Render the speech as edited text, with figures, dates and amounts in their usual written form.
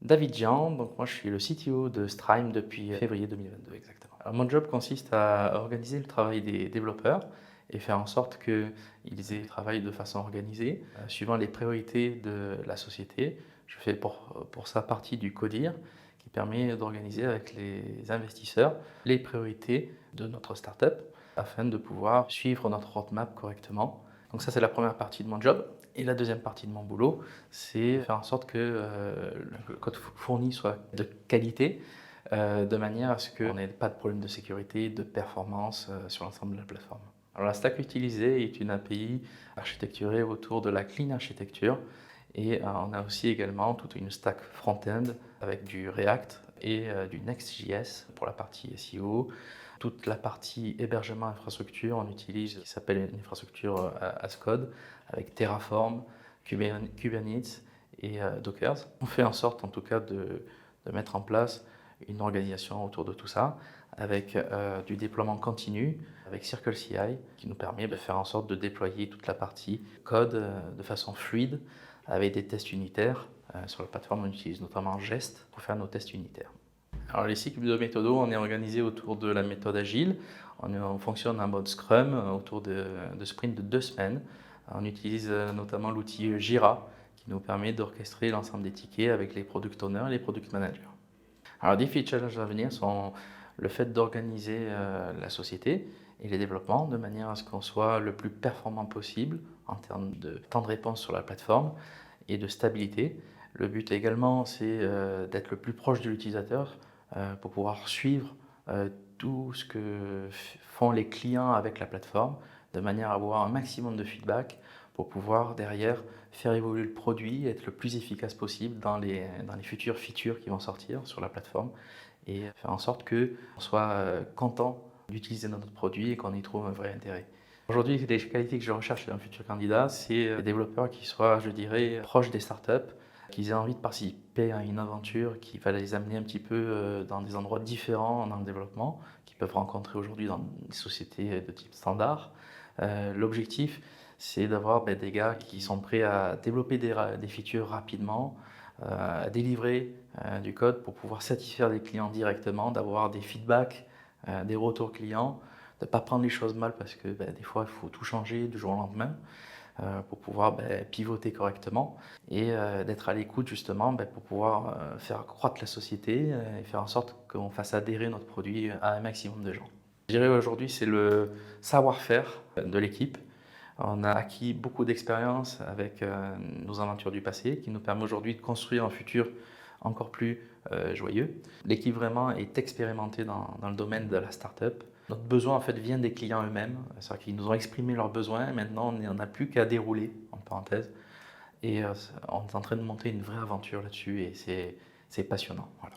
David Jean, donc moi je suis le CTO de Strime depuis février 2022 exactement. Alors, mon job consiste à organiser le travail des développeurs et faire en sorte qu'ils aient travaillent de façon organisée, suivant les priorités de la société. Je fais pour ça partie du CODIR qui permet d'organiser avec les investisseurs les priorités de notre startup afin de pouvoir suivre notre roadmap correctement. Donc ça c'est la première partie de mon job. Et la deuxième partie de mon boulot, c'est faire en sorte que le code fourni soit de qualité, de manière à ce qu'on n'ait pas de problème de sécurité, de performance sur l'ensemble de la plateforme. Alors la stack utilisée est une API architecturée autour de la clean architecture et on a aussi également toute une stack front-end avec du React et du Next.js pour la partie SEO. Toute la partie hébergement infrastructure, on utilise ce qui s'appelle une infrastructure as code avec Terraform, Kubernetes et Docker. On fait en sorte en tout cas de mettre en place une organisation autour de tout ça avec du déploiement continu, avec CircleCI qui nous permet de faire en sorte de déployer toute la partie code de façon fluide avec des tests unitaires. Sur la plateforme, on utilise notamment Jest pour faire nos tests unitaires. Alors les cycles de méthodo, on est organisé autour de la méthode agile. On fonctionne en mode Scrum autour de sprints de 2 semaines. On utilise notamment l'outil Jira qui nous permet d'orchestrer l'ensemble des tickets avec les product owners et les product managers. Alors les défis et challenges à venir sont le fait d'organiser la société et les développements de manière à ce qu'on soit le plus performant possible en termes de temps de réponse sur la plateforme et de stabilité. Le but également, c'est d'être le plus proche de l'utilisateur pour pouvoir suivre tout ce que font les clients avec la plateforme, de manière à avoir un maximum de feedback pour pouvoir derrière faire évoluer le produit, être le plus efficace possible dans les futures features qui vont sortir sur la plateforme et faire en sorte qu'on soit content d'utiliser notre produit et qu'on y trouve un vrai intérêt. Aujourd'hui, les qualités que je recherche chez un futur candidat, c'est des développeurs qui soient, je dirais, proches des startups, qu'ils aient envie de participer à une aventure qui va les amener un petit peu dans des endroits différents dans le développement, qu'ils peuvent rencontrer aujourd'hui dans des sociétés de type standard. L'objectif, c'est d'avoir des gars qui sont prêts à développer des features rapidement, à délivrer du code pour pouvoir satisfaire des clients directement, d'avoir des feedbacks, des retours clients, de ne pas prendre les choses mal parce que des fois il faut tout changer du jour au lendemain pour pouvoir pivoter correctement et d'être à l'écoute justement pour pouvoir faire croître la société et faire en sorte qu'on fasse adhérer notre produit à un maximum de gens. Je dirais aujourd'hui c'est le savoir-faire de l'équipe. On a acquis beaucoup d'expérience avec nos aventures du passé qui nous permet aujourd'hui de construire un futur encore plus joyeux. L'équipe vraiment est expérimentée dans le domaine de la start-up. Notre besoin en fait vient des clients eux-mêmes, c'est-à-dire qu'ils nous ont exprimé leurs besoins, maintenant on n'a plus qu'à dérouler, en parenthèse, et on est en train de monter une vraie aventure là-dessus et c'est passionnant. Voilà.